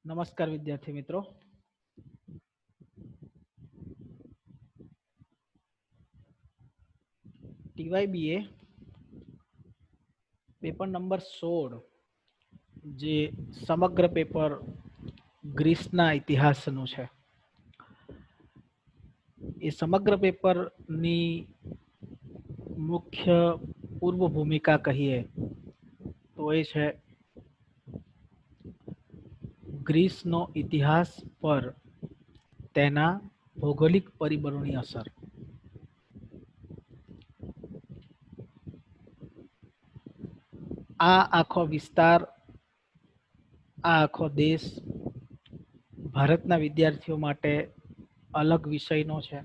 નમસ્કાર વિદ્યાર્થી મિત્રો. TYBA પેપર નંબર 16 જે સમગ્ર પેપર ગ્રીસના ઇતિહાસનું છે. એ સમગ્ર પેપરની મુખ્ય પૂર્વ ભૂમિકા કહીએ તો એ છે ગ્રીસનો ઇતિહાસ પર તેના ભૌગોલિક પરિબળોની અસર. આ આખો વિસ્તાર, આ આખો દેશ ભારતના વિદ્યાર્થીઓ માટે અલગ વિષયનો છે.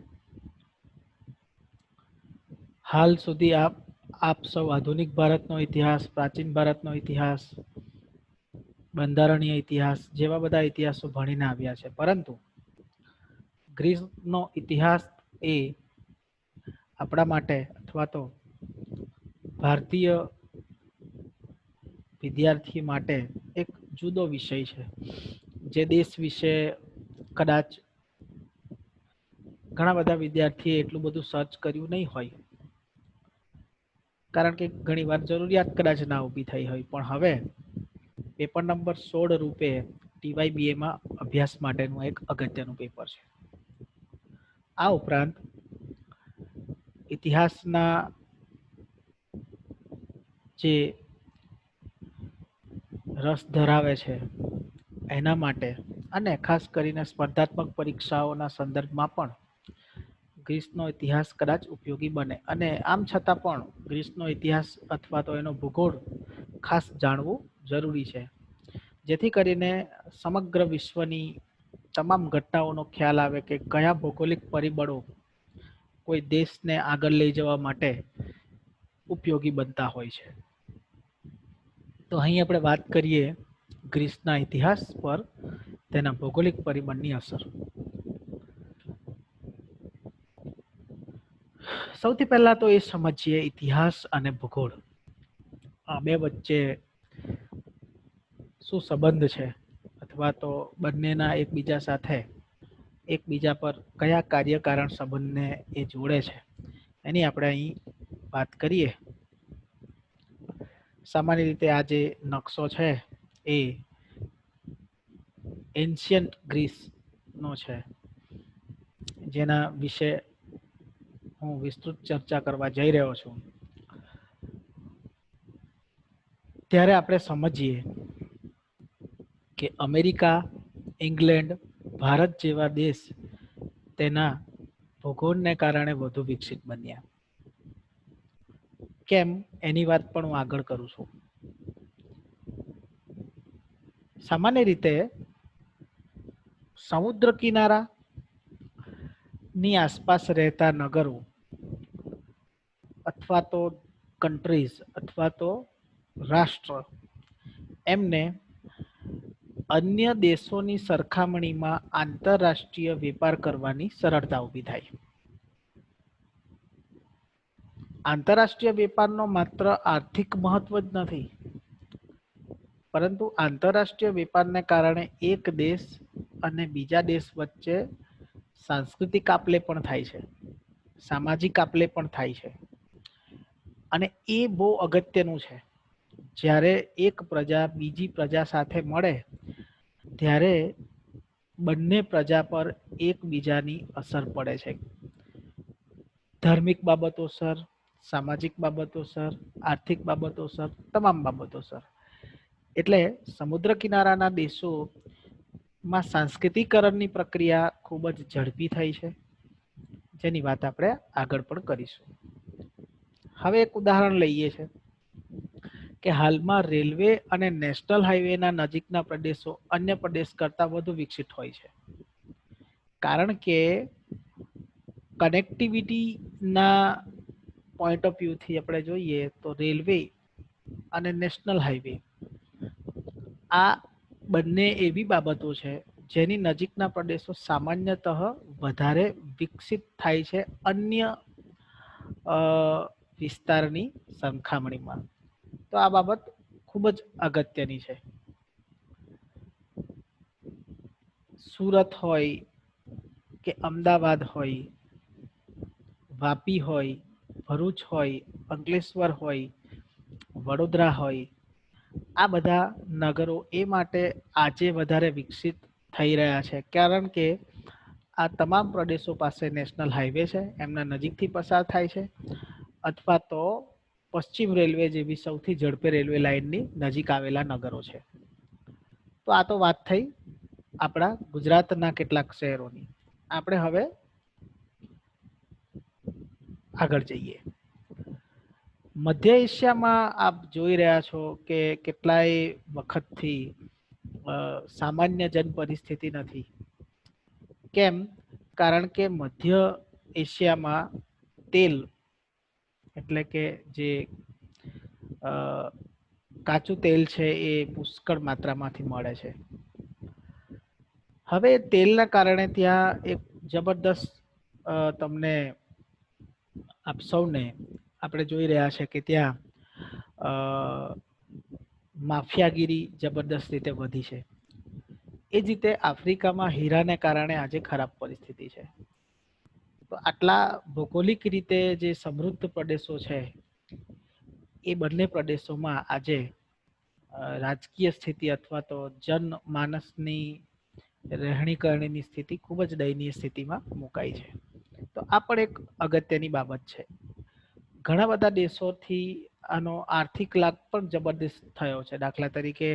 હાલ સુધી આપ સૌ આધુનિક ભારતનો ઇતિહાસ, પ્રાચીન ભારતનો ઇતિહાસ, બંધારણીય ઇતિહાસ જેવા બધા ઇતિહાસો ભણીને આવ્યા છે, પરંતુ ગ્રીસનો ઇતિહાસ એ આપણા માટે અથવા તો ભારતીય વિદ્યાર્થી માટે એક જુદો વિષય છે. જે દેશ વિશે કદાચ ઘણા બધા વિદ્યાર્થીએ એટલું બધું સર્ચ કર્યું નહીં હોય, કારણ કે ઘણી વાર જરૂરિયાત કદાચ ના ઊભી થઈ હોય. પણ હવે પેપર નંબર 16 રૂપે TYBAમાં અભ્યાસ માટેનું એક અગત્યનું પેપર છે. આ ઉપરાંત ઇતિહાસના જે રસ ધરાવે છે એના માટે અને ખાસ કરીને સ્પર્ધાત્મક પરીક્ષાઓના સંદર્ભમાં પણ ગ્રીસનો ઇતિહાસ કદાચ ઉપયોગી બને. અને આમ છતાં પણ ગ્રીસનો ઇતિહાસ અથવા તો એનો ભૂગોળ ખાસ જાણવું જરૂરી છે, જેથી કરીને સમગ્ર વિશ્વની તમામ ઘટનાઓનો ખ્યાલ આવે કે કયા ભૌગોલિક પરિબળો કોઈ દેશને આગળ લઈ જવા માટે ઉપયોગી બનતા હોય છે. તો અહીં આપણે વાત કરીએ ગ્રીસના ઇતિહાસ પર તેના ભૌગોલિક પરિબળની અસર. સૌથી પહેલા તો એ સમજીએ ઇતિહાસ અને ભૂગોળ આ બે વચ્ચે શું સંબંધ છે, અથવા તો બંનેના એકબીજા સાથે એકબીજા પર કયા કાર્યકારણ સંબંધને એ જોડે છે એની આપણે અહીં વાત કરીએ. સામાન્ય રીતે આ જે નકશો છે એ એન્શિયન્ટ ગ્રીસનો છે, જેના વિશે હું વિસ્તૃત ચર્ચા કરવા જઈ રહ્યો છું. ત્યારે આપણે સમજીએ કે અમેરિકા, ઇંગ્લેન્ડ, ભારત જેવા દેશ તેના ભૂગોળને કારણે વધુ વિકસિત બન્યા. કેમ એની વાત પણ હું આગળ કરું છું. સામાન્ય રીતે સમુદ્ર કિનારા ની આસપાસ રહેતા નગરો અથવા તો કન્ટ્રીઝ અથવા તો રાષ્ટ્ર એમને અન્ય દેશોની સરખામણીમાં આંતરરાષ્ટ્રીય વેપાર કરવાની સરળતા ઊભી થાય. આંતરરાષ્ટ્રીય વેપારનો માત્ર આર્થિક મહત્વ જ નથી, પરંતુ આંતરરાષ્ટ્રીય વેપારને કારણે એક દેશ અને બીજા દેશ વચ્ચે સાંસ્કૃતિક આપલે પણ થાય છે, સામાજિક આપલે પણ થાય છે. અને એ બહુ અગત્યનું છે. જ્યારે એક પ્રજા બીજી પ્રજા સાથે મળે ત્યારે બંને પ્રજા પર એકબીજાની અસર પડે છે. ધાર્મિક બાબતો સર, સામાજિક બાબતો સર, આર્થિક બાબતો સર, તમામ બાબતો સર. એટલે સમુદ્ર કિનારાના દેશોમાં સાંસ્કૃતિકરણની પ્રક્રિયા ખૂબ જ ઝડપી થઈ છે, જેની વાત આપણે આગળ પણ કરીશું. હવે એક ઉદાહરણ લઈએ છે કે હાલમાં રેલવે અને નેશનલ હાઈવેના નજીકના પ્રદેશો અન્ય પ્રદેશ કરતાં વધુ વિકસિત હોય છે, કારણ કે કનેક્ટિવિટીના પોઈન્ટ ઓફ વ્યૂથી આપણે જોઈએ તો રેલવે અને નેશનલ હાઈવે આ બંને એવી બાબતો છે જેની નજીકના પ્રદેશો સામાન્યતઃ વધારે વિકસિત થાય છે અન્ય વિસ્તારની સરખામણીમાં. તો આ બાબત ખૂબ જ અગત્યની છે. સુરત હોય કે અમદાવાદ હોય, વાપી હોય, ભરૂચ હોય, અંકલેશ્વર હોય, વડોદરા હોય, આ બધા નગરો એ માટે આજે વધારે વિકસિત થઈ રહ્યા છે, કારણ કે આ તમામ પ્રદેશો પાસે નેશનલ હાઈવે છે, એમના નજીકથી પસાર થાય છે, અથવા તો પશ્ચિમ રેલવે જેવી સૌથી ઝડપી રેલવે લાઇનની નજીક આવેલા નગરો છે. તો આ તો વાત થઈ આપણા ગુજરાતના કેટલાક શહેરોની. આપણે હવે આગળ જઈએ. મધ્ય એશિયામાં આપ જોઈ રહ્યા છો કે કેટલાય વખતથી સામાન્ય જન પરિસ્થિતિ નથી. કેમ? કારણ કે મધ્ય એશિયામાં તેલ એટલે કે જે કાચું તેલ છે એ પુષ્કળ માત્રામાંથી મળે છે. હવે તેલના કારણે ત્યાં એક જબરદસ્ત તમને આપ સૌને આપણે જોઈ રહ્યા છે કે ત્યાં માફિયાગીરી જબરદસ્ત રીતે વધી છે. એ જ રીતે આફ્રિકામાં હીરાને કારણે આજે ખરાબ પરિસ્થિતિ છે. તો આટલા ભૌગોલિક રીતે જે સમૃદ્ધ પ્રદેશો છે એ બંને પ્રદેશોમાં આજે રાજકીય સ્થિતિ અથવા તો જનમાનસની રહેણી કરણીની સ્થિતિ ખૂબ જ દયનીય સ્થિતિમાં મુકાઈ છે. તો આ પણ એક અગત્યની બાબત છે. ઘણા બધા દેશોથી આનો આર્થિક લાભ પણ જબરદસ્ત થયો છે. દાખલા તરીકે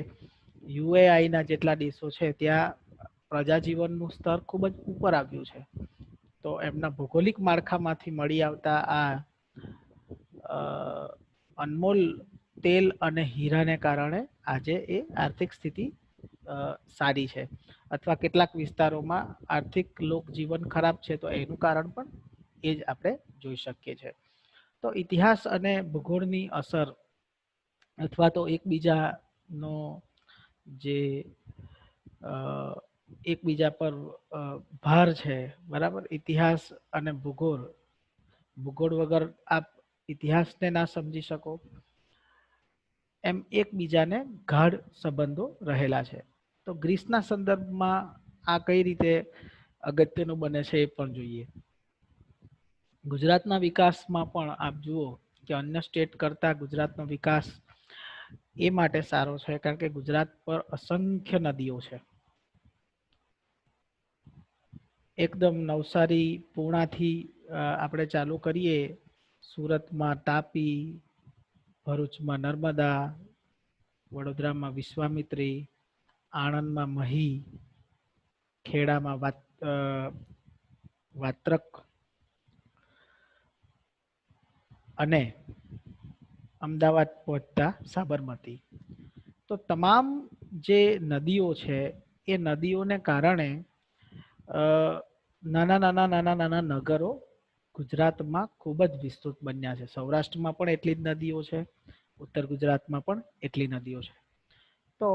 યુએઆઈના જેટલા દેશો છે ત્યાં પ્રજાજીવનનું સ્તર ખૂબ જ ઉપર આવ્યું છે. તો એમના ભૌગોલિક માળખામાંથી મળી આવતા આ અનમોલ તેલ અને હીરાને કારણે આજે એ આર્થિક સ્થિતિ સારી છે, અથવા કેટલાક વિસ્તારોમાં આર્થિક લોકજીવન ખરાબ છે, તો એનું કારણ પણ એ જ આપણે જોઈ શકીએ છીએ. તો ઇતિહાસ અને ભૂગોળની અસર અથવા તો એકબીજાનો જે એકબીજા પર ભાર છે, બરાબર. ઇતિહાસ અને ભૂગોળ વગર આપ ઇતિહાસને ના સમજી શકો, એમ એકબીજાને ગાઢ સંબંધો રહેલા છે. તો ગ્રીસના સંદર્ભમાં આ કઈ રીતે અગત્યનું બને છે એ પણ જોઈએ. ગુજરાતના વિકાસમાં પણ આપ જુઓ કે અન્ય સ્ટેટ કરતા ગુજરાતનો વિકાસ એ માટે સારો છે કારણ કે ગુજરાત પર અસંખ્ય નદીઓ છે. એકદમ નવસારી પૂર્ણાથી આપણે ચાલુ કરીએ, સુરતમાં તાપી, ભરૂચમાં નર્મદા, વડોદરામાં વિશ્વામિત્રી, આણંદમાં મહી, ખેડામાં વાત્રક અને અમદાવાદ પહોંચતા સાબરમતી. તો તમામ જે નદીઓ છે એ નદીઓને કારણે નાના નગરો ગુજરાતમાં ખૂબ જ વિસ્તૃત બન્યા છે. સૌરાષ્ટ્રમાં પણ એટલી જ નદીઓ છે, ઉત્તર ગુજરાતમાં પણ એટલી નદીઓ છે. તો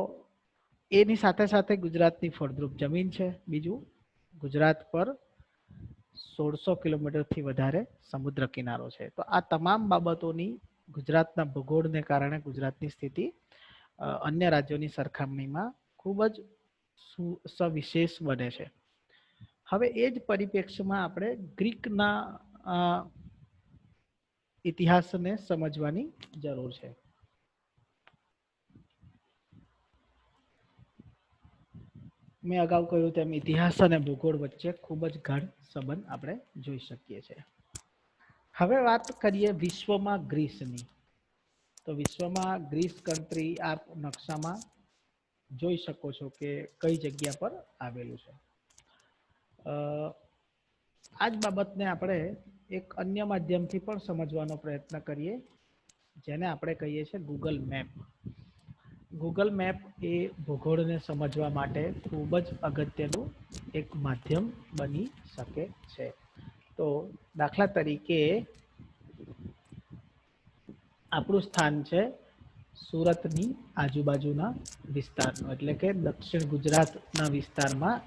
એની સાથે સાથે ગુજરાતની ફળદ્રુપ જમીન છે. બીજું, ગુજરાત પર 1600 કિલોમીટરથી વધારે સમુદ્ર કિનારો છે. તો આ તમામ બાબતોની ગુજરાતના ભૂગોળને કારણે ગુજરાતની સ્થિતિ અન્ય રાજ્યોની સરખામણીમાં ખૂબ જ સવિશેષ બને છે. હવે એ જ પરિપ્રેક્ષ્યમાં આપણે ગ્રીકના ઇતિહાસને સમજવાની જરૂર છે. મેં અગાઉ કહ્યું તેમ ઇતિહાસ અને ભૂગોળ વચ્ચે ખૂબ જ ગાઢ સંબંધ આપણે જોઈ શકીએ છીએ. હવે વાત કરીએ વિશ્વમાં ગ્રીસની. તો વિશ્વમાં ગ્રીસ કન્ટ્રી આપ નકશામાં જોઈ શકો છો કે કઈ જગ્યા પર આવેલું છે. આ જ બાબતને આપણે એક અન્ય માધ્યમથી પણ સમજવાનો પ્રયત્ન કરીએ, જેને આપણે કહીએ છીએ ગૂગલ મેપ. ગૂગલ મેપ એ ભૂગોળને સમજવા માટે ખૂબ જ અગત્યનું એક માધ્યમ બની શકે છે. તો દાખલા તરીકે આપણું સ્થાન છે સુરતની આજુબાજુના વિસ્તારનો, એટલે કે દક્ષિણ ગુજરાતના વિસ્તારમાં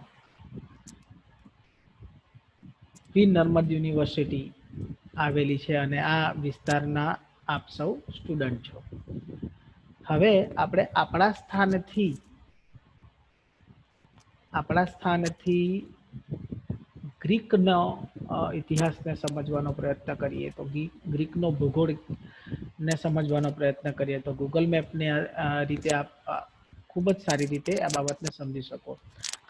નર્મદ યુનિવર્સિટી આવેલી છે અને આ વિસ્તારના આપ સૌ સ્ટુડન્ટ છો. હવે આપણે આપણા સ્થાનથી આપણા સ્થાનથી ગ્રીકનો ઇતિહાસને સમજવાનો પ્રયત્ન કરીએ તો ગ્રીકનો ભૂગોળને સમજવાનો પ્રયત્ન કરીએ તો ગૂગલ મેપની રીતે આપ ખૂબ જ સારી રીતે આ બાબતને સમજી શકો.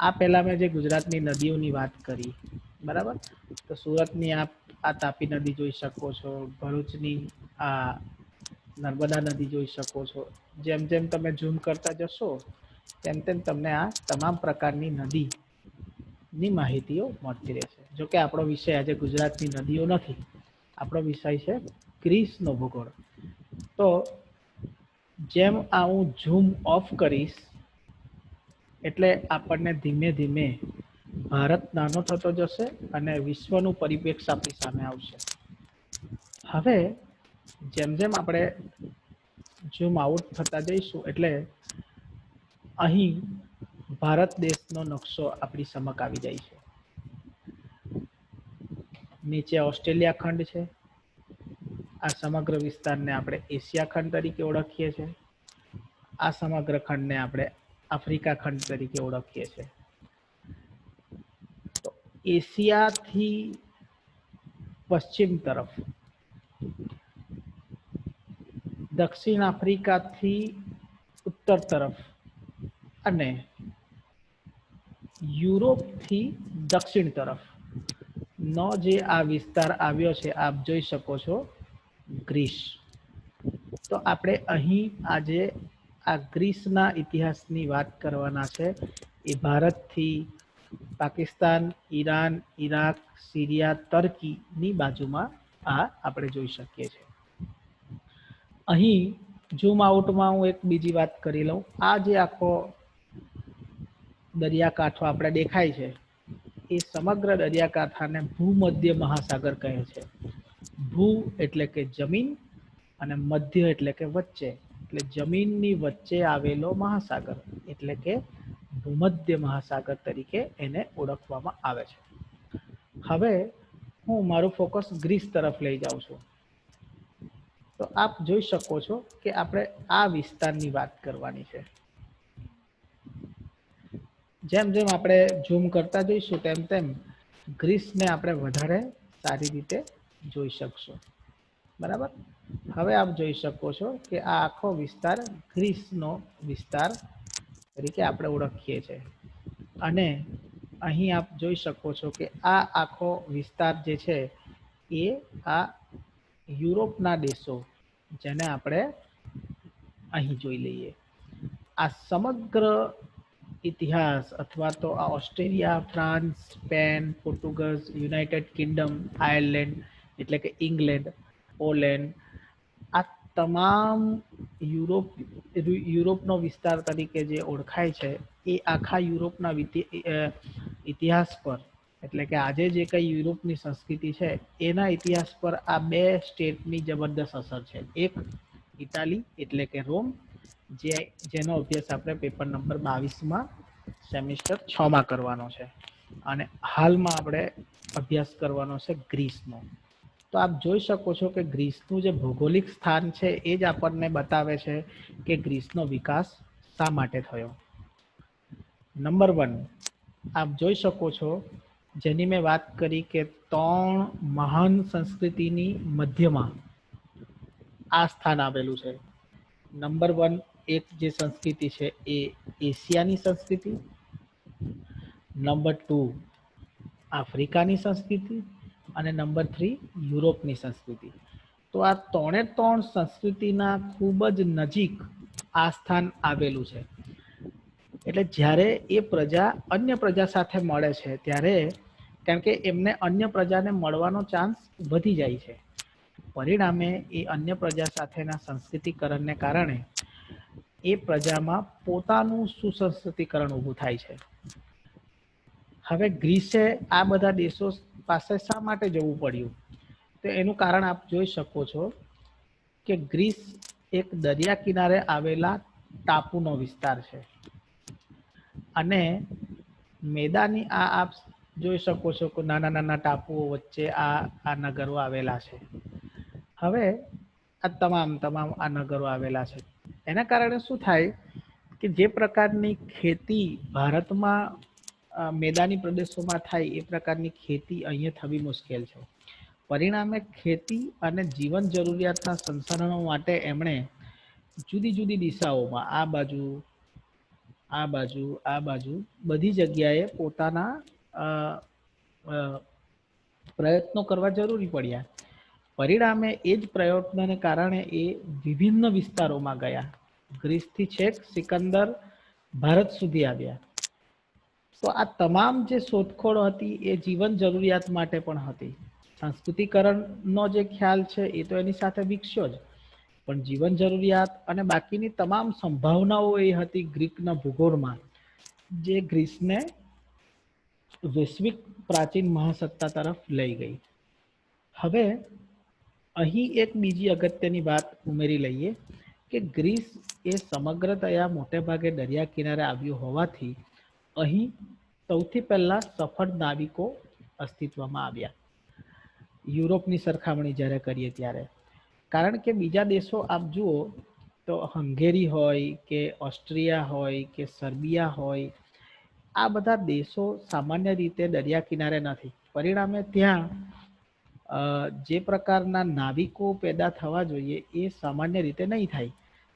આ પહેલા મેં જે ગુજરાતની નદીઓની વાત કરી, બરાબર, તો સુરતની આ તાપી નદી જોઈ શકો છો, ભરૂચની આ નર્મદા નદી જોઈ શકો છો. જેમ જેમ તમે ઝૂમ કરતા જશો તેમ તેમ તમને આ તમામ પ્રકારની નદીની માહિતીઓ મળતી રહેશે. જોકે આપણો વિષય આજે ગુજરાતની નદીઓ નથી, આપણો વિષય છે ગ્રીસનો ભૂગોળ. તો જેમ આ હું ઝૂમ ઓફ કરીશ એટલે આપણને ધીમે ધીમે ભારત નાનો થતો જશે અને વિશ્વનું પરિપ્રેક્ષ્ય આપણી સામે આવશે. હવે જેમ જેમ આપણે ઝૂમ આઉટ થતા જઈશું એટલે અહીં ભારત દેશનો નકશો આપણી સમક્ષ આવી જાય છે. નીચે ઓસ્ટ્રેલિયા ખંડ છે. આ સમગ્ર વિસ્તારને આપણે એશિયા ખંડ તરીકે ઓળખીએ છીએ. આ સમગ્ર ખંડને આપણે આફ્રિકા ખંડ તરીકે ઓળખીએ છીએ. તો એશિયાથી પશ્ચિમ તરફ, દક્ષિણ આફ્રિકાથી ઉત્તર તરફ અને યુરોપથી દક્ષિણ તરફ નો જે આ વિસ્તાર આવ્યો છે, આપ જોઈ શકો છો ગ્રીસ. તો આપણે અહીં આજે આ ગ્રીસના ઇતિહાસની વાત કરવાના છે. એ ભારતથી પાકિસ્તાન, ઈરાન, ઈરાક, સિરિયા, તર્કીની બાજુમાં આ આપણે જોઈ શકીએ છીએ. અહીં ઝૂમ આઉટમાં હું એક બીજી વાત કરી લઉં. આ જે આખો દરિયાકાંઠો આપણે દેખાય છે એ સમગ્ર દરિયાકાંઠાને ભૂમધ્ય મહાસાગર કહે છે. ભૂ એટલે કે જમીન અને મધ્ય એટલે કે વચ્ચે, એટલે જમીનની વચ્ચે આવેલો મહાસાગર એટલે કે ભૂમધ્ય મહાસાગર તરીકે એને ઓળખવામાં આવે છે. હવે હું મારું ફોકસ ગ્રીસ તરફ લઈ જાઉં છું. તો આપ જોઈ શકો છો કે આપણે આ વિસ્તારની વાત કરવાની છે. જેમ જેમ આપણે ઝૂમ કરતા જઈશું તેમ તેમ ગ્રીસને આપણે વધારે સારી રીતે જોઈ શકશું, બરાબર. હવે આપ જોઈ શકો છો કે આ આખો વિસ્તાર ગ્રીસનો વિસ્તાર તરીકે આપણે ઓળખીએ છીએ. અને અહીં આપ જોઈ શકો છો કે આ આખો વિસ્તાર જે છે એ આ યુરોપના દેશો, જેને આપણે અહીં જોઈ લઈએ. આ સમગ્ર ઇતિહાસ અથવા તો આ Australia, France, Spain, Portugal, United Kingdom, Ireland એટલે કે ઇંગ્લેન્ડ, પોલેન્ડ, આ તમામ યુરોપનો વિસ્તાર તરીકે જે ઓળખાય છે એ આખા યુરોપના ઇતિહાસ પર, એટલે કે આજે જે કંઈ યુરોપની સંસ્કૃતિ છે એના ઇતિહાસ પર આ બે સ્ટેટની જબરદસ્ત અસર છે. એક ઇટાલી એટલે કે રોમ, જેનો અભ્યાસ આપણે પેપર નંબર 22માં સેમિસ્ટર 6માં કરવાનો છે, અને હાલમાં આપણે અભ્યાસ કરવાનો છે ગ્રીસનો. તો આપ જોઈ શકો છો કે ગ્રીસનું જે ભૌગોલિક સ્થાન છે એ જ આપણને બતાવે છે કે ગ્રીસનો વિકાસ શા માટે થયો. નંબર 1 આપ જોઈ શકો છો, જેની મેં વાત કરી કે 3 મહાન સંસ્કૃતિની મધ્યમાં આ સ્થાન આવેલું છે. નંબર 1 એક જે સંસ્કૃતિ છે એ એશિયાની સંસ્કૃતિ, નંબર 2 આફ્રિકાની સંસ્કૃતિ અને નંબર 3 યુરોપની સંસ્કૃતિ. તો આ 3 સંસ્કૃતિના ખૂબ જ નજીક આ સ્થાન આવેલું છે. એટલે જ્યારે એ પ્રજા અન્ય પ્રજા સાથે મળે છે ત્યારે, કારણ કે એમને અન્ય પ્રજાને મળવાનો ચાન્સ વધી જાય છે, પરિણામે એ અન્ય પ્રજા સાથેના સંસ્કૃતિકરણને કારણે એ પ્રજામાં પોતાનું સુસંસ્કૃતિકરણ ઊભું થાય છે. હવે ગ્રીસે આ બધા દેશો પાસે શા માટે જવું પડ્યું? તો એનું કારણ આપ જોઈ શકો છો કે ગ્રીસ એક દરિયા કિનારે આવેલા ટાપુનો વિસ્તાર છે, અને મેદાની આપ જોઈ શકો છો કે નાના નાના ટાપુઓ વચ્ચે આ નગરો આવેલા છે. હવે આ તમામ આ નગરો આવેલા છે, એના કારણે શું થાય કે જે પ્રકારની ખેતી ભારતમાં મેદાની પ્રદેશોમાં થાય એ પ્રકારની ખેતી અહીંયા થવી મુશ્કેલ છે. પરિણામે ખેતી અને જીવન જરૂરિયાતના સંસાધનો માટે એમણે જુદી જુદી દિશાઓમાં આ બાજુ આ બાજુ આ બાજુ બધી જગ્યાએ પોતાના પ્રયત્નો કરવા જરૂરી પડ્યા. પરિણામે એ જ પ્રયત્નોને કારણે એ વિભિન્ન વિસ્તારોમાં ગયા. ગ્રીસથી છેક સિકંદર ભારત સુધી આવ્યા. તો આ તમામ જે શોધખોળ હતી એ જીવન જરૂરિયાત માટે પણ હતી. સંસ્કૃતિકરણનો જે ખ્યાલ છે એ તો એની સાથે વિકસ્યો જ, પણ જીવન જરૂરિયાત અને બાકીની તમામ સંભાવનાઓ એ હતી ગ્રીકના ભૂગોળમાં, જે ગ્રીસને વૈશ્વિક પ્રાચીન મહાસત્તા તરફ લઈ ગઈ. હવે અહીં એક બીજી અગત્યની વાત ઉમેરી લઈએ કે ગ્રીસ એ સમગ્રતયા મોટે ભાગે દરિયા કિનારે આવ્યું હોવાથી અહીં સૌથી પહેલા સફળ નાવિકો અસ્તિત્વમાં આવ્યા, યુરોપની સરખામણી જ્યારે કરીએ ત્યારે. કારણ કે બીજા દેશો આપ જુઓ તો હંગેરી હોય કે ઓસ્ટ્રિયા હોય કે સર્બિયા હોય, આ બધા દેશો સામાન્ય રીતે દરિયા કિનારે નથી. પરિણામે ત્યાં જે પ્રકારના નાવિકો પેદા થવા જોઈએ એ સામાન્ય રીતે નહીં થાય.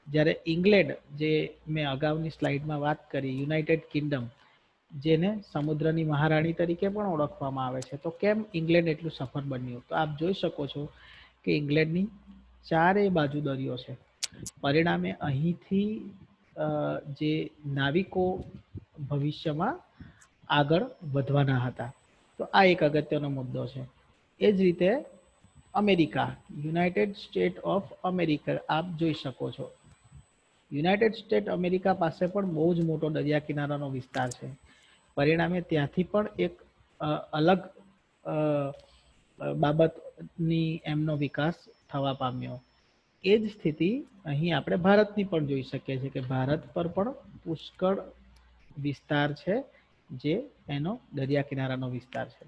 જ્યારે ઇંગ્લેન્ડ, જે મેં અગાઉની સ્લાઇડમાં વાત કરી, યુનાઇટેડ કિંગડમ, જેને સમુદ્રની મહારાણી તરીકે પણ ઓળખવામાં આવે છે, તો કેમ ઇંગ્લેન્ડ એટલું સફળ બન્યું? તો આપ જોઈ શકો છો કે ઇંગ્લેન્ડની ચારેય બાજુ દરિયો છે. પરિણામે અહીંથી જે નાવિકો ભવિષ્યમાં આગળ વધવાના હતા. તો આ એક અગત્યનો મુદ્દો છે. એ જ રીતે America, United state of America આપ જોઈ શકો છો. યુનાઇટેડ સ્ટેટ અમેરિકા પાસે પણ બહુ જ મોટો દરિયા કિનારાનો વિસ્તાર છે. પરિણામે ત્યાંથી પણ એક અલગ બાબતની એમનો વિકાસ થવા પામ્યો. એ જ સ્થિતિ અહીં આપણે ભારતની પણ જોઈ શકીએ છીએ કે ભારત પર પણ પુષ્કળ વિસ્તાર છે જે એનો દરિયા કિનારાનો વિસ્તાર છે.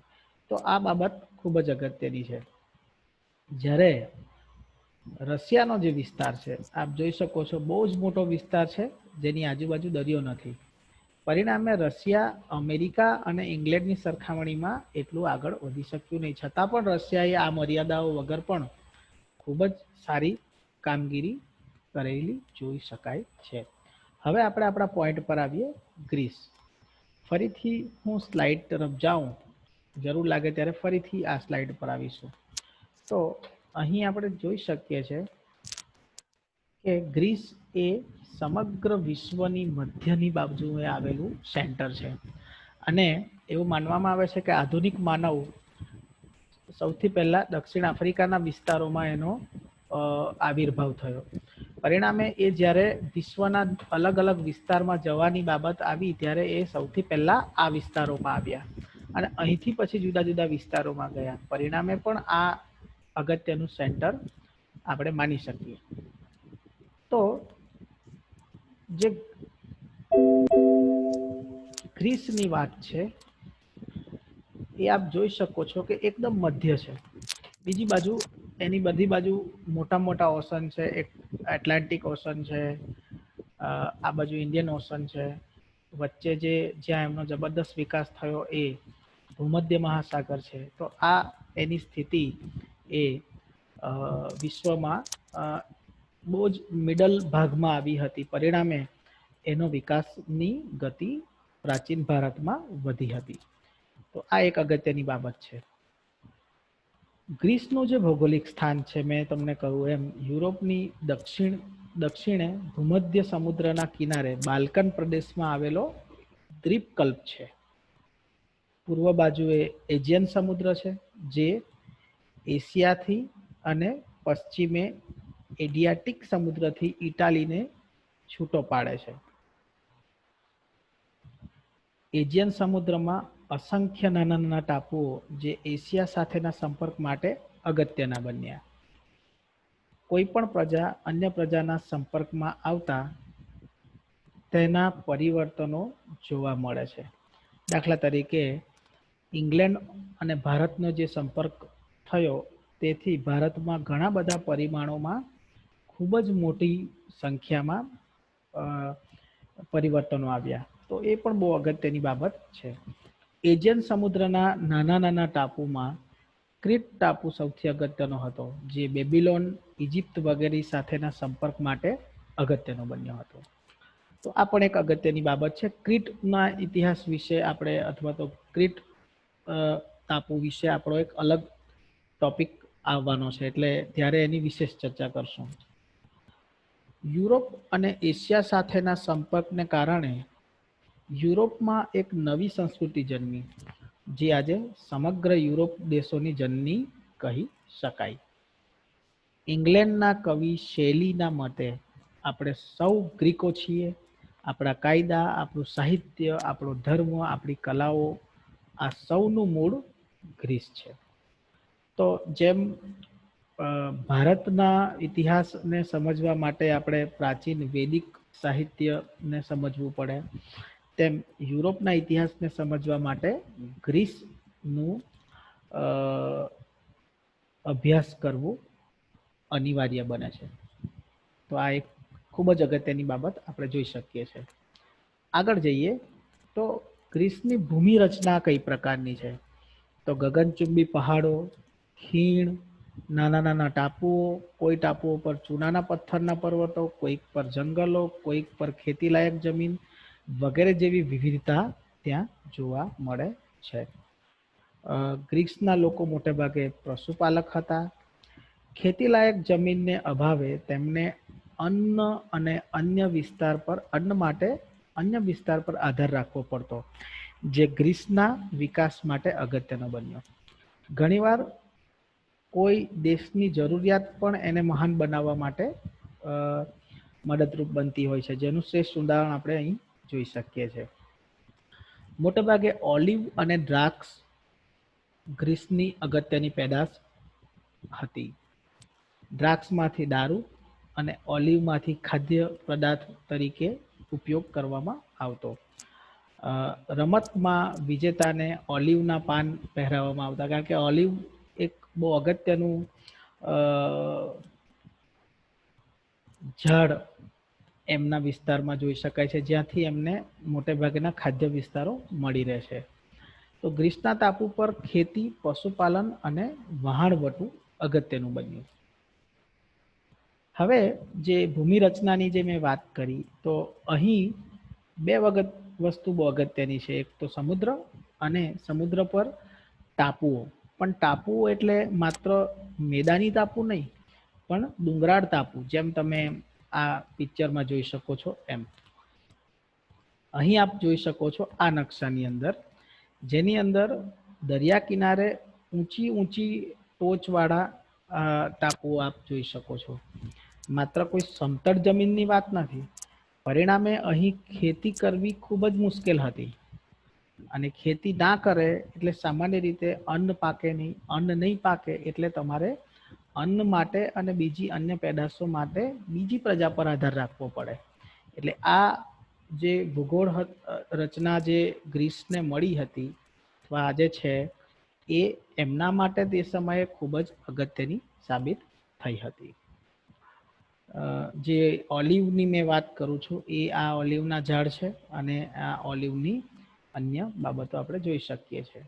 તો આ બાબત ખૂબ જ અગત્યની છે. જ્યારે રશિયાનો જે વિસ્તાર છે આપ જોઈ શકો છો, બહુ જ મોટો વિસ્તાર છે જેની આજુબાજુ દરિયો નથી. પરિણામે રશિયા અમેરિકા અને ઇંગ્લેન્ડની સરખામણીમાં એટલું આગળ વધી શક્યું નહીં. છતાં પણ રશિયાએ આ મર્યાદાઓ વગર પણ ખૂબ જ સારી કામગીરી કરેલી જોઈ શકાય છે. હવે આપણે આપણા પોઈન્ટ પર આવીએ, ગ્રીસ. ફરીથી હું સ્લાઇડ તરફ જાઉં, જરૂર લાગે ત્યારે ફરીથી આ સ્લાઇડ પર આવીશું. તો અહીં આપણે જોઈ શકીએ છીએ કે ગ્રીસ એ સમગ્ર વિશ્વની મધ્યની બાજુએ આવેલું સેન્ટર છે અને એવું માનવામાં આવે છે કે આધુનિક માનવ સૌથી પહેલા દક્ષિણ આફ્રિકાના વિસ્તારોમાં એનો આવિર્ભાવ થયો. પરિણામે એ જ્યારે વિશ્વના અલગ અલગ વિસ્તારમાં જવાની બાબત આવી ત્યારે એ સૌથી પહેલા આ વિસ્તારોમાં આવ્યા અને અહીંથી પછી જુદા જુદા વિસ્તારોમાં ગયા. પરિણામે પણ આ અગત્યનું સેન્ટર આપણે માની શકીએ. તો જે ગ્રીસની વાત છે એ આપ જોઈ શકો છો કે એકદમ મધ્ય છે. બીજી બાજુ એની બધી બાજુ મોટા મોટા ઓશન છે. એક એટલાન્ટિક ઓશન છે, આ બાજુ ઇન્ડિયન ઓશન છે, વચ્ચે જ્યાં એમનો જબરદસ્ત વિકાસ થયો એ ભૂમધ્ય મહાસાગર છે. તો આ એની સ્થિતિ એ વિશ્વમાં બહુ જ મિડલ ભાગમાં આવી હતી. પરિણામે એનો વિકાસની ગતિ પ્રાચીન ભારતમાં વધી હતી. તો આ એક અગત્યની બાબત છે. ગ્રીસનું જે ભૌગોલિક સ્થાન છે, મેં તમને કહ્યું એમ, યુરોપની દક્ષિણે ભૂમધ્ય સમુદ્રના કિનારે બાલ્કન પ્રદેશમાં આવેલો દ્વીપકલ્પ છે. પૂર્વ બાજુએ એજિયન સમુદ્ર છે જે એશિયાથી અને પશ્ચિમે એડિયાટિક સમુદ્રથી ઇટાલીને છૂટો પાડે છે. એજિયન સમુદ્રમાં અસંખ્ય નાના નાના ટાપુઓ જે એશિયા સાથેના સંપર્ક માટે અગત્યના બન્યા. કોઈ પણ પ્રજા અન્ય પ્રજાના સંપર્કમાં આવતા તેના પરિવર્તનો જોવા મળે છે. દાખલા તરીકે ઇંગ્લેન્ડ અને ભારતનો જે સંપર્ક થયો તેથી ભારતમાં ઘણા બધા પરિમાણોમાં ખૂબ જ મોટી સંખ્યામાં પરિવર્તનો આવ્યા. તો એ પણ બહુ અગત્યની બાબત છે. એજિયન સમુદ્રના નાના નાના ટાપુમાં ક્રીટ ટાપુ સૌથી અગત્યનો હતો, જે બેબીલોન, ઇજિપ્ત વગેરે સાથેના સંપર્ક માટે અગત્યનો બન્યો હતો. તો આ પણ એક અગત્યની બાબત છે. ક્રીટના ઇતિહાસ વિશે આપણે અથવા તો ક્રીટ ટાપુ વિશે આપણો એક અલગ ટોપિક આવવાનો છે, એટલે ત્યારે એની વિશેષ ચર્ચા કરશું. યુરોપ અને એશિયા સાથેના સંપર્કને કારણે યુરોપમાં એક નવી સંસ્કૃતિ જન્મી, જે આજે સમગ્ર યુરોપ દેશોની જનની કહી શકાય. ઇંગ્લેન્ડના કવિ શેલીના મતે આપણે સૌ ગ્રીકો છીએ. આપણા કાયદા, આપણું સાહિત્ય, આપણો ધર્મ, આપણી કલાઓ, આ સૌનું મૂળ ગ્રીસ છે. તો જેમ ભારતના ઇતિહાસને સમજવા માટે આપણે પ્રાચીન વૈદિક સાહિત્યને સમજવું પડે, તેમ યુરોપના ઇતિહાસને સમજવા માટે ગ્રીસનું અભ્યાસ કરવું અનિવાર્ય બને છે. તો આ એક ખૂબ જ અગત્યની બાબત આપણે જોઈ શકીએ છીએ. આગળ જઈએ તો ગ્રીસની ભૂમિ રચના કઈ પ્રકારની છે? તો ગગનચુંબી પહાડો, ખીણ, નાના નાના ટાપુઓ, કોઈ ટાપુઓ પર ચૂનાના પથ્થરના પર્વતો, કોઈક પર જંગલો, કોઈક પર ખેતીલાયક જમીન વગેરે જેવી વિવિધતા ત્યાં જોવા મળે છે. ગ્રીસના લોકો મોટે ભાગે પશુપાલક હતા. ખેતીલાયક જમીનને અભાવે તેમને અન્ન માટે અન્ય વિસ્તાર પર આધાર રાખવો પડતો, જે ગ્રીસના વિકાસ માટે અગત્યનો બન્યો. ઘણીવાર કોઈ દેશની જરૂરિયાત પણ એને મહાન બનાવવા માટે મદદરૂપ બનતી હોય છે, જેનું શ્રેષ્ઠ ઉદાહરણ આપણે અહીં જોઈ શકીએ છીએ. મોટેભાગે ઓલિવ અને દ્રાક્ષ ગ્રીસની અગત્યની પેદાશ હતી. દ્રાક્ષમાંથી દારૂ અને ઓલિવમાંથી ખાદ્ય પદાર્થ તરીકે ઉપયોગ કરવામાં આવતો. રમતમાં વિજેતાને ઓલિવના પાન પહેરાવવામાં આવતા, કારણ કે ઓલિવ એક બહુ અગત્યનું ઝાડ એમના વિસ્તારમાં જોઈ શકાય છે, જ્યાંથી એમને મોટે ભાગના ખાદ્ય વિસ્તારો મળી રહે છે. તો ગ્રીસના ટાપુ પર ખેતી, પશુપાલન અને વહાણવટું અગત્યનું બન્યું. હવે જે ભૂમિ રચનાની જે મેં વાત કરી, તો અહીં બે વસ્તુ બહુ અગત્યની છે. એક તો સમુદ્ર અને સમુદ્ર પર ટાપુઓ. પણ ટાપુઓ એટલે માત્ર મેદાની ટાપુ નહીં, પણ ડુંગરાળ ટાપુ, જેમ તમે આ પિક્ચરમાં જોઈ શકો છો એમ. અહીં આપ જોઈ શકો છો આ નકશાની અંદર, જેની અંદર દરિયા કિનારે ઊંચી ઊંચી ટોચવાળા ટાપુઓ આપ જોઈ શકો છો. માત્ર કોઈ સમતળ જમીનની વાત નથી. પરિણામે અહીં ખેતી કરવી ખૂબ જ મુશ્કેલ હતી, અને ખેતી ના કરે એટલે સામાન્ય રીતે અન્ન પાકે નહીં. અન્ન નહીં પાકે એટલે તમારે અન્ન માટે અને બીજી અન્ય પેદાશો માટે બીજી પ્રજા પર આધાર રાખવો પડે. એટલે આ જે ભૂગોળ રચના જે ગ્રીસને મળી હતી અથવા આજે છે, એ એમના માટે તે સમયે ખૂબ જ અગત્યની સાબિત થઈ હતી. જે ઓલિવની મેં વાત કરું છું, એ આ ઓલિવના ઝાડ છે, અને આ ઓલિવની અન્ય બાબતો આપણે જોઈ શકીએ છીએ.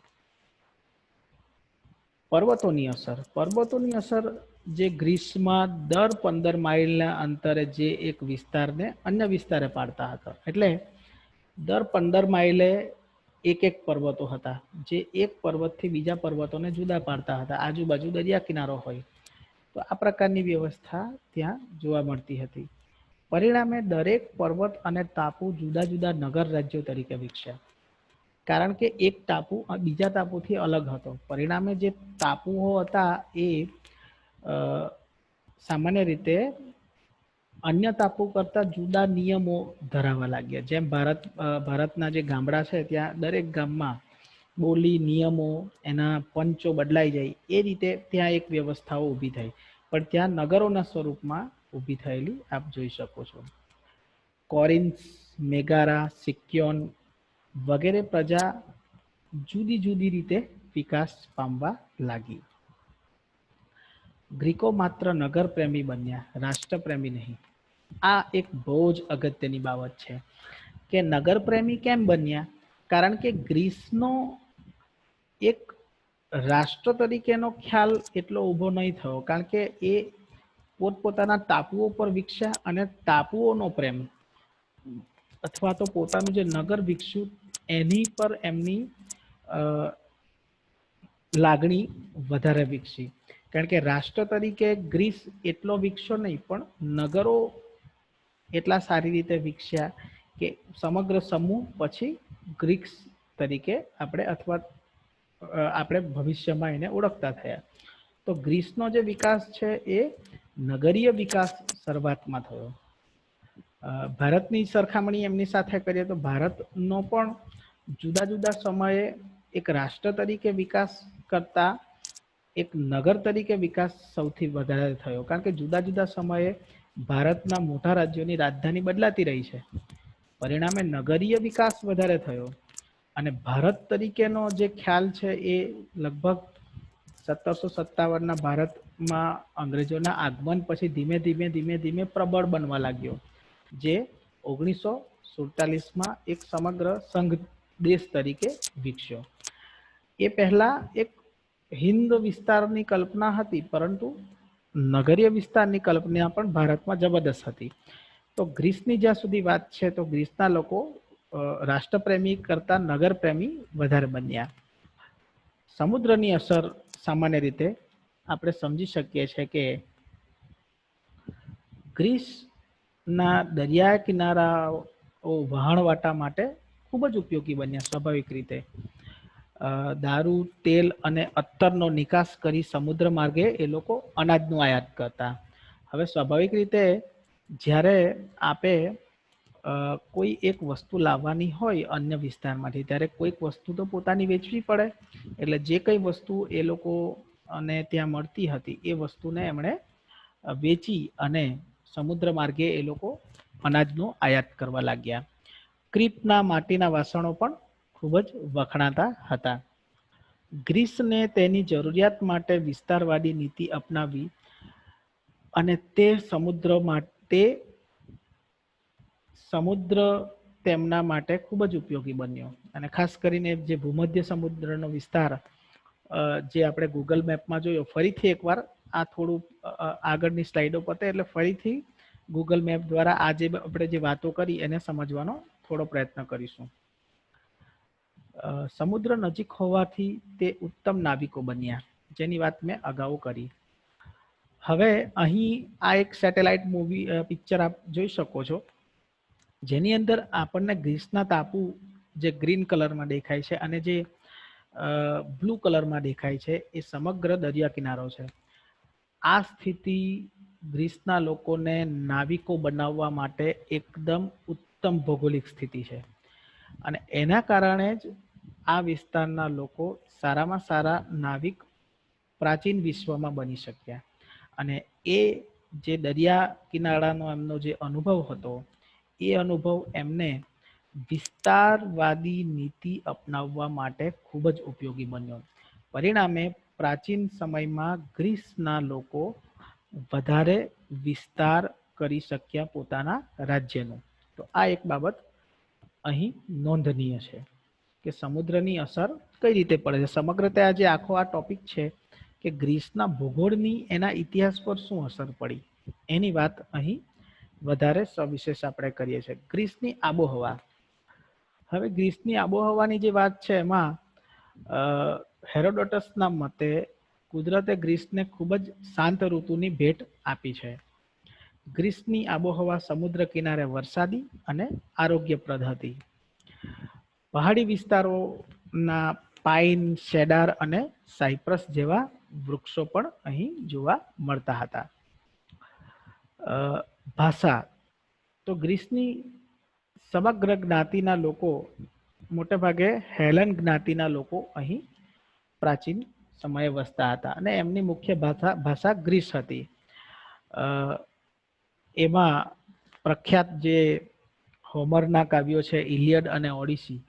પર્વતોની અસર જે ગ્રીસમાં દર 15 માઇલના અંતરે જે એક વિસ્તારને અન્ય વિસ્તારે પાડતા હતા. એટલે દર 15 માઇલે એક પર્વતો હતા, જે એક પર્વતથી બીજા પર્વતોને જુદા પાડતા હતા. આજુબાજુ દરિયા કિનારો હોય તો આ પ્રકારની વ્યવસ્થા ત્યાં જોવા મળતી હતી. પરિણામે દરેક પર્વત અને ટાપુ જુદા જુદા નગર રાજ્યો તરીકે વિકસ્યા, કારણ કે એક ટાપુ બીજા ટાપુથી અલગ હતો. પરિણામે જે ટાપુઓ હતા એ સામાન્ય રીતે અન્ય ટાપુ કરતા જુદા નિયમો ધરાવવા લાગ્યા. જેમ ભારતના જે ગામડા છે, ત્યાં દરેક ગામમાં બોલી, નિયમો, એના પંચો બદલાઈ જાય, એ રીતે ત્યાં એક વ્યવસ્થાઓ ઊભી થઈ. પણ ત્યાં નગરોના સ્વરૂપમાં ઊભી થયેલી આપ જોઈ શકો છો. કોરિન્થ, મેગારા, સિક્યોન વગેરે પ્રજા જુદી જુદી રીતે વિકાસ પામવા લાગી. ગ્રીકો માત્ર નગર પ્રેમી બન્યા, રાષ્ટ્રપ્રેમી નહીં. આ એક બહુ જ અગત્યની બાબત છે કે નગર પ્રેમી કેમ બન્યા? કારણ કે ગ્રીસનો એક રાષ્ટ્ર તરીકેનો ખ્યાલ એટલો ઊભો નહીં થયો, કારણ કે એ પોતપોતાના ટાપુઓ પર વિકસ્યા અને ટાપુઓનો પ્રેમ અથવા તો પોતાનું જે નગર વિકસ્યું એની પર એમની લાગણી વધારે વિકસી. કારણ કે રાષ્ટ્ર તરીકે ગ્રીસ એટલો વિકસ્યો નહીં, પણ નગરો એટલા સારી રીતે વિકસ્યા કે સમગ્ર સમૂહ પછી ગ્રીક્સ તરીકે આપણે અથવા આપણે ભવિષ્યમાં એને ઓળખતા થયા. તો ગ્રીસનો જે વિકાસ છે એ નગરીય વિકાસ શરૂઆતમાં થયો. ભારતની સરખામણી એમની સાથે કરીએ તો ભારતનો પણ જુદા જુદા સમયે એક રાષ્ટ્ર તરીકે વિકાસ કરતા એક નગર તરીકે વિકાસ સૌથી વધારે થયો, કારણ કે જુદા જુદા સમયે ભારતના મોટા રાજ્યોની રાજધાની બદલાતી રહી છે, પરિણામે નગરીય વિકાસ વધારે થયો. અને ભારત તરીકેનો જે ખ્યાલ છે એ લગભગ 1757ના ભારતમાં અંગ્રેજોના આગમન પછી ધીમે ધીમે ધીમે ધીમે પ્રબળ બનવા લાગ્યો, જે 1947માં એક સમગ્ર સંઘ દેશ તરીકે વિકસ્યો. એ પહેલા એક હિન્દ વિસ્તારની કલ્પના હતી, પરંતુ નગરીય વિસ્તારની કલ્પના પણ ભારતમાં જબરદસ્ત હતી. તો ગ્રીસની જ્યાં સુધી વાત છે, તો ગ્રીસના લોકો રાષ્ટ્રપ્રેમી કરતા નગરપ્રેમી વધારે બન્યા. સમુદ્રની અસર સામાન્ય રીતે આપણે સમજી શકીએ છીએ કે ગ્રીસના દરિયા કિનારાઓ વહાણવાટા માટે ખૂબ જ ઉપયોગી બન્યા. સ્વાભાવિક રીતે દારૂ, તેલ અને અત્તરનો નિકાસ કરી સમુદ્ર માર્ગે એ લોકો અનાજનું આયાત કરતા. હવે સ્વાભાવિક રીતે જ્યારે આપે કોઈ એક વસ્તુ લાવવાની હોય અન્ય વિસ્તારમાંથી, ત્યારે કોઈક વસ્તુ તો પોતાની વેચવી પડે. એટલે જે કઈ વસ્તુ એ લોકોને ત્યાં મળતી હતી એ વસ્તુને એમણે વેચી અને સમુદ્ર માર્ગે એ લોકો અનાજનું આયાત કરવા લાગ્યા. ક્રીટના માટીના વાસણો પણ ખૂબ જ વખણાતા હતા. ગ્રીસને તેની જરૂરિયાત માટે વિસ્તારવાદી નીતિ અપનાવી અને તે સમુદ્ર તેમના માટે ખૂબ જ ઉપયોગી બન્યો. અને ખાસ કરીને જે ભૂમધ્ય સમુદ્રનો વિસ્તાર જે આપણે ગૂગલ મેપમાં જોયો, ફરીથી એકવાર આ થોડું આગળની સ્લાઇડો પતે એટલે ફરીથી ગૂગલ મેપ દ્વારા આ જે આપણે જે વાતો કરી એને સમજવાનો થોડો પ્રયત્ન કરીશું. સમુદ્ર નજીક હોવાથી તે ઉત્તમ નાવિકો બન્યા, જેની વાત મેં અગાઉ કરી. હવે અહીં આ એક સેટેલાઇટ પિક્ચર આપ જોઈ શકો છો, જેની અંદર આપણને ગ્રીસના ટાપુ જે ગ્રીન કલરમાં દેખાય છે અને જે બ્લુ કલરમાં દેખાય છે એ સમગ્ર દરિયા કિનારો છે. આ સ્થિતિ ગ્રીસના લોકોને નાવિકો બનાવવા માટે એકદમ ઉત્તમ ભૌગોલિક સ્થિતિ છે, અને એના કારણે જ આ વિસ્તારના લોકો સારામાં સારા નાવિક પ્રાચીન વિશ્વમાં બની શક્યા. અને એ જે દરિયા કિનારાનો એમનો જે અનુભવ હતો, એ અનુભવ એમને વિસ્તારવાદી નીતિ અપનાવવા માટે ખૂબ જ ઉપયોગી બન્યો. પરિણામે પ્રાચીન સમયમાં ગ્રીસના લોકો વધારે વિસ્તાર કરી શક્યા પોતાના રાજ્યનું. તો આ એક બાબત અહીં નોંધનીય છે કે સમુદ્રની અસર કઈ રીતે પડે છે. સમગ્રતા આજે આખો આ ટોપિક છે કે ગ્રીસના ભૂગોળની એના ઇતિહાસ પર શું અસર પડી, એની વાત અહીં વધારે સવિશેષ આપણે કરીએ છીએ. ગ્રીસની આબોહવા. હવે ગ્રીસની આબોહવાની જે વાત છે એમાં હેરોડોટસના મતે કુદરતે ગ્રીસને ખૂબ જ શાંત ઋતુની ભેટ આપી છે. ગ્રીસની આબોહવા સમુદ્ર કિનારે વરસાદી અને આરોગ્યપ્રદ હતી. પહાડી વિસ્તારોના પાઇન, શેડાર અને સાયપ્રસ જેવા વૃક્ષો પણ અહીં જોવા મળતા હતા. ભાષા. તો ગ્રીસની સમગ્ર જ્ઞાતિના લોકો, મોટે ભાગે હેલન જ્ઞાતિના લોકો અહીં પ્રાચીન સમયે વસતા હતા અને એમની મુખ્ય ભાષા ગ્રીસ હતી. એમાં પ્રખ્યાત જે હોમરના કાવ્યો છે, ઇલિયડ અને ઓડિસી,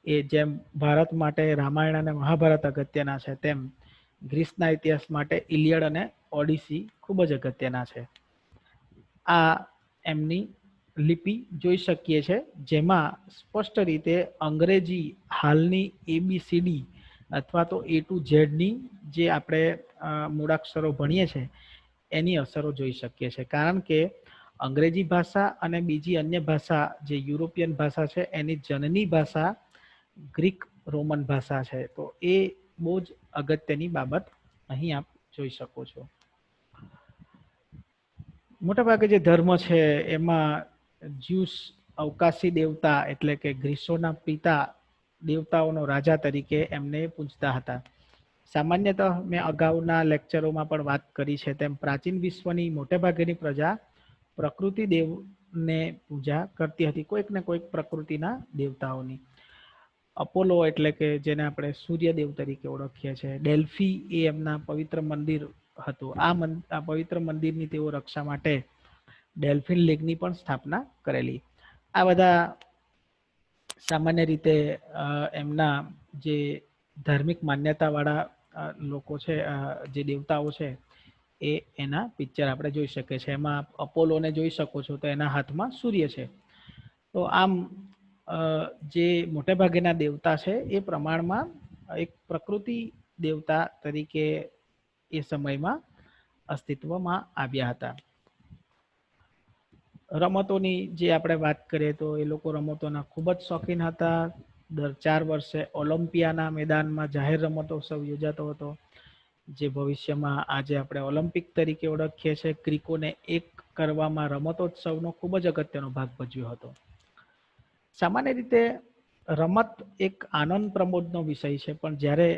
એ જેમ ભારત માટે રામાયણ અને મહાભારત અગત્યના છે, તેમ ગ્રીસના ઇતિહાસ માટે ઇલિયડ અને ઓડિસી ખૂબ જ અગત્યના છે. આ એમની લિપિ જોઈ શકીએ છીએ, જેમાં સ્પષ્ટ રીતે અંગ્રેજી હાલની ABCD અથવા તો A to Z ની જે આપણે મૂળાક્ષરો ભણીએ છીએ એની અસરો જોઈ શકીએ છીએ. કારણ કે અંગ્રેજી ભાષા અને બીજી અન્ય ભાષા જે યુરોપિયન ભાષા છે એની જનની ભાષા ગ્રીક રોમન ભાષા છે. તો એ બહુ જ અગત્યની બાબત અહીં આપ જોઈ શકો છો. મોટાભાગે જે ધર્મ છે એમાં જ્યુસ અવકાશી દેવતા એટલે કે ગ્રીસોના પિતા દેવતાઓનો રાજા તરીકે એમને પૂજતા હતા. સામાન્યતઃ મેં અગાઉના લેક્ચરોમાં પણ વાત કરી છે તેમ પ્રાચીન વિશ્વની મોટેભાગેની પ્રજા પ્રકૃતિ દેવને પૂજા કરતી હતી, કોઈક ને કોઈક પ્રકૃતિના દેવતાઓની. અપોલો એટલે કે જેને આપણે સૂર્યદેવ તરીકે ઓળખીએ છીએ, ડેલ્ફી એ એમના પવિત્ર મંદિર હતું. આ પવિત્ર મંદિરની તેઓ રક્ષા માટે ડેલ્ફિન લેકની પણ સ્થાપના કરેલી. આ બધા સામાન્ય રીતે એમના જે ધાર્મિક માન્યતાવાળા લોકો છે, જે દેવતાઓ છે એ એના પિક્ચર આપણે જોઈ શકીએ છીએ. એમાં અપોલોને જોઈ શકો છો તો એના હાથમાં સૂર્ય છે. તો આમ જે મોટેભાગેના દેવતા છે એ પ્રમાણમાં એક પ્રકૃતિ દેવતા તરીકે એ સમયમાં અસ્તિત્વમાં આવ્યા હતા. રમતોની જે આપણે વાત કરીએ તો એ લોકો રમતોના ખૂબ જ શોખીન હતા. દર 4 વર્ષે ઓલિમ્પિયાના મેદાનમાં જાહેર રમતોત્સવ યોજાતો હતો, જે ભવિષ્યમાં આજે આપણે ઓલિમ્પિક તરીકે ઓળખીએ છીએ. ગ્રીકોને એક કરવામાં રમતોત્સવનો ખૂબ જ અગત્યનો ભાગ ભજવ્યો હતો. સામાન્ય રીતે રમત એક આનંદ પ્રમોદનો વિષય છે, પણ જ્યારે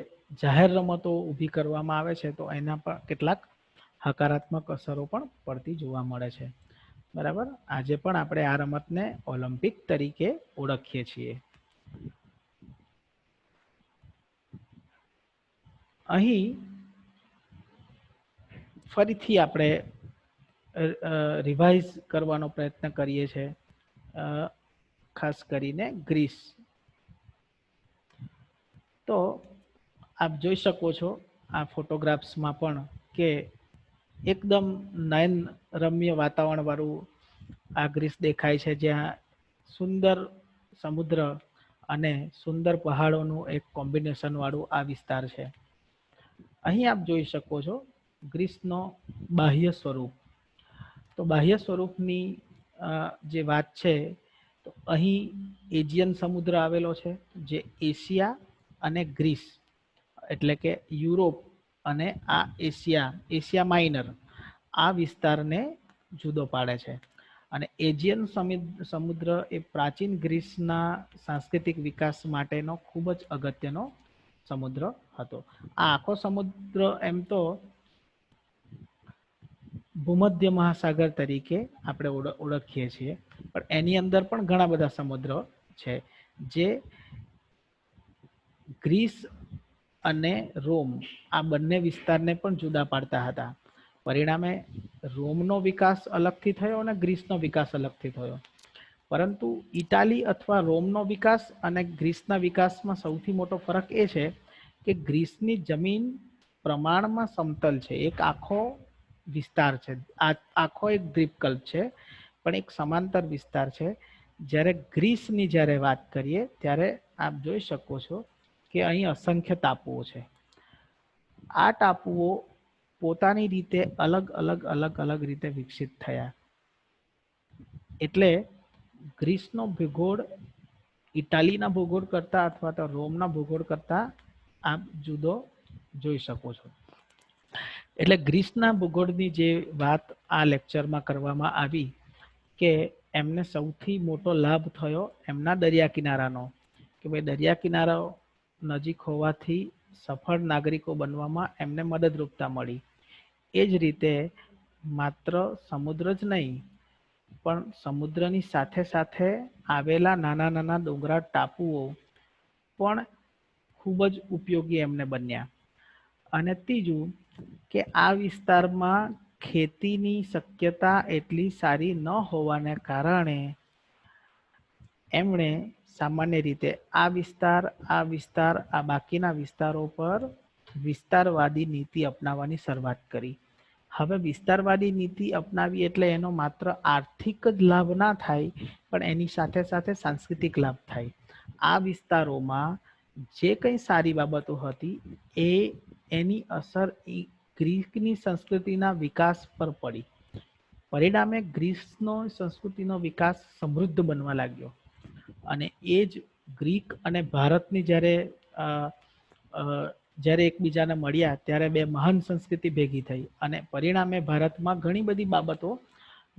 જાહેર રમતો ઊભી કરવામાં આવે છે તો એના પર કેટલાક હકારાત્મક અસરો પણ પડતી જોવા મળે છે. બરાબર, આજે પણ આપણે આ રમતને ઓલિમ્પિક તરીકે ઓળખીએ છીએ. અહીં ફરીથી આપણે રિવાઇઝ કરવાનો પ્રયત્ન કરીએ છીએ, ખાસ કરીને ગ્રીસ. તો આપ જોઈ શકો છો આ ફોટોગ્રાફ્સમાં પણ કે એકદમ નયનરમ્ય વાતાવરણ વાળું આ ગ્રીસ દેખાય છે, જ્યાં સુંદર સમુદ્ર અને સુંદર પહાડોનું એક કોમ્બિનેશન વાળું આ વિસ્તાર છે. અહીં આપ જોઈ શકો છો ગ્રીસનો બાહ્ય સ્વરૂપ. તો બાહ્ય સ્વરૂપની જે વાત છે તો અહીં એજિયન સમુદ્ર આવેલો છે, જે એશિયા અને ગ્રીસ એટલે કે યુરોપ અને આ એશિયા માઇનર આ વિસ્તારને જુદો પાડે છે. અને એજિયન સમુદ્ર એ પ્રાચીન ગ્રીસના સાંસ્કૃતિક વિકાસ માટેનો ખૂબ જ અગત્યનો સમુદ્ર હતો. આ આખો સમુદ્ર એમ તો ભૂમધ્ય મહાસાગર તરીકે આપણે ઓળખીએ છીએ, પણ એની અંદર પણ ઘણા બધા સમુદ્રો છે, જે ગ્રીસ અને રોમ આ બંને વિસ્તારને પણ જુદા પાડતા હતા. પરિણામે રોમનો વિકાસ અલગથી થયો અને ગ્રીસનો વિકાસ અલગથી થયો. પરંતુ ઇટાલી અથવા રોમનો વિકાસ અને ગ્રીસના વિકાસમાં સૌથી મોટો ફરક એ છે કે ગ્રીસની જમીન પ્રમાણમાં સમતલ છે, એક આખો વિસ્તાર છે, આખો એક દ્વીપકલ્પ છે, પણ એક સમાંતર વિસ્તાર છે. જ્યારે ગ્રીસની જ્યારે વાત કરીએ ત્યારે આપ જોઈ શકો છો કે અહીં અસંખ્ય ટાપુઓ છે. આ ટાપુઓ પોતાની રીતે અલગ રીતે વિકસિત થયા. એટલે ગ્રીસનો ભૂગોળ ઇટાલીના ભૂગોળ કરતા અથવા તો રોમના ભૂગોળ કરતા આપ જુદો જોઈ શકો છો. એટલે ગ્રીસના ભૂગોળની જે વાત આ લેક્ચરમાં કરવામાં આવી કે એમને સૌથી મોટો લાભ થયો એમના દરિયા કિનારાનો, કે ભાઈ દરિયા કિનારો નજીક હોવાથી સફળ નાગરિકો બનવામાં એમને મદદરૂપતા મળી. એ જ રીતે માત્ર સમુદ્ર જ નહીં, પણ સમુદ્રની સાથે સાથે આવેલા નાના ડોંગરા ટાપુઓ પણ ખૂબ જ ઉપયોગી એમને બન્યા. અને ત્રીજું કે આ વિસ્તારમાં ખેતીની શક્યતા એટલી સારી ન હોવાને કારણે એમણે સામાન્ય રીતે આ બાકીના વિસ્તારો પર વિસ્તારવાદી નીતિ અપનાવવાની શરૂઆત કરી. હવે વિસ્તારવાદી નીતિ અપનાવી એટલે એનો માત્ર આર્થિક જ લાભ ના થાય, પણ એની સાથે સાથે સાંસ્કૃતિક લાભ થાય. આ વિસ્તારોમાં જે કંઈ સારી બાબતો હતી એ એની અસર ગ્રીકની સંસ્કૃતિના વિકાસ પર પડી. પરિણામે ગ્રીસનો સંસ્કૃતિનો વિકાસ સમૃદ્ધ બનવા લાગ્યો. અને એ જ ગ્રીક અને ભારતની જ્યારે એકબીજાને મળ્યા ત્યારે બે મહાન સંસ્કૃતિ ભેગી થઈ, અને પરિણામે ભારતમાં ઘણી બધી બાબતો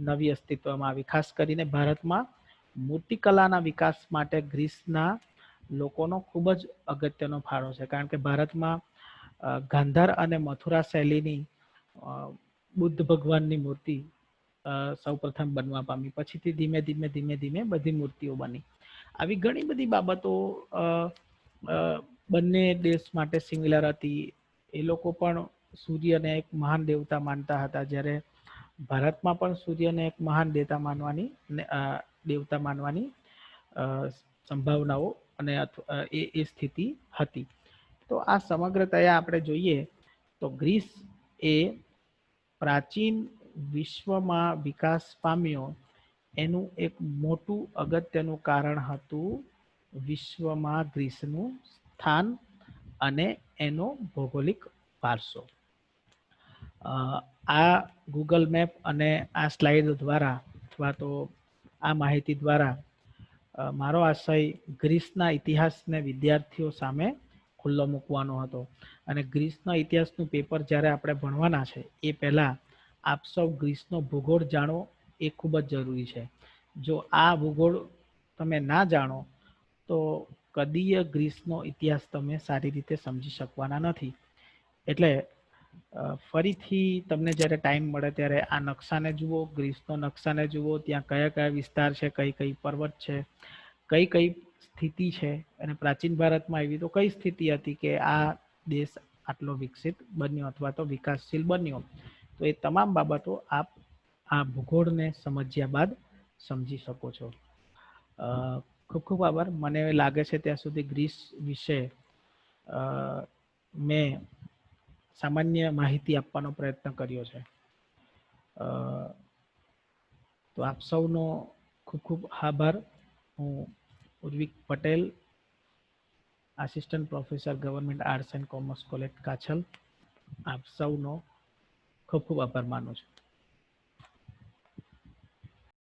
નવી અસ્તિત્વમાં આવી. ખાસ કરીને ભારતમાં મૂર્તિકલાના વિકાસ માટે ગ્રીસના લોકોનો ખૂબ જ અગત્યનો ફાળો છે, કારણ કે ભારતમાં ગાંધાર અને મથુરા શૈલીની બુદ્ધ ભગવાનની મૂર્તિ સૌપ્રથમ બનવા પામી. પછીથી ધીમે ધીમે બધી મૂર્તિઓ બની. આવી ઘણી બધી બાબતો બંને દેશ માટે સિમિલર હતી. એ લોકો પણ સૂર્યને એક મહાન દેવતા માનતા હતા, જ્યારે ભારતમાં પણ સૂર્યને એક મહાન દેવતા માનવાની સંભાવનાઓ અને એ સ્થિતિ હતી. તો આ સમગ્રતયા આપણે જોઈએ તો ગ્રીસ એ પ્રાચીન વિશ્વમાં વિકાસ પામ્યો એનું એક મોટું અગત્યનું કારણ હતું વિશ્વમાં ગ્રીસનું સ્થાન અને એનો ભૌગોલિક વારસો. આ ગૂગલ મેપ અને આ સ્લાઇડ દ્વારા અથવા તો આ માહિતી દ્વારા મારો આશય ગ્રીસના ઇતિહાસને વિદ્યાર્થીઓ સામે ખુલ્લો મૂકવાનો હતો. અને ગ્રીસના ઇતિહાસનું પેપર જ્યારે આપણે ભણવાના છે એ પહેલાં આપ સૌ ગ્રીસનો ભૂગોળ જાણો એ ખૂબ જ જરૂરી છે. જો આ ભૂગોળ તમે ના જાણો તો કદીય ગ્રીસનો ઇતિહાસ તમે સારી રીતે સમજી શકવાના નથી. એટલે ફરીથી તમને જ્યારે ટાઈમ મળે ત્યારે આ નકશાને જુઓ, ગ્રીસનો નકશાને જુઓ, ત્યાં કયા કયા વિસ્તાર છે, કઈ કઈ પર્વત છે, કઈ કઈ સ્થિતિ છે, અને પ્રાચીન ભારતમાં એવી તો કઈ સ્થિતિ હતી કે આ દેશ આટલો વિકસિત બન્યો અથવા તો વિકાસશીલ બન્યો. તો એ તમામ બાબતો આપ આ ભૂગોળને સમજ્યા બાદ સમજી શકો છો. ખૂબ ખૂબ આભાર. મને લાગે છે ત્યાં સુધી ગ્રીસ વિશે મેં સામાન્ય માહિતી આપવાનો પ્રયત્ન કર્યો છે. તો આપ સૌનો ખૂબ ખૂબ આભાર. હું Urvik Patel, assistant professor, government arts and commerce college Kachhal, આપ સૌનો ખૂબ ખૂબ આભાર માનું છું.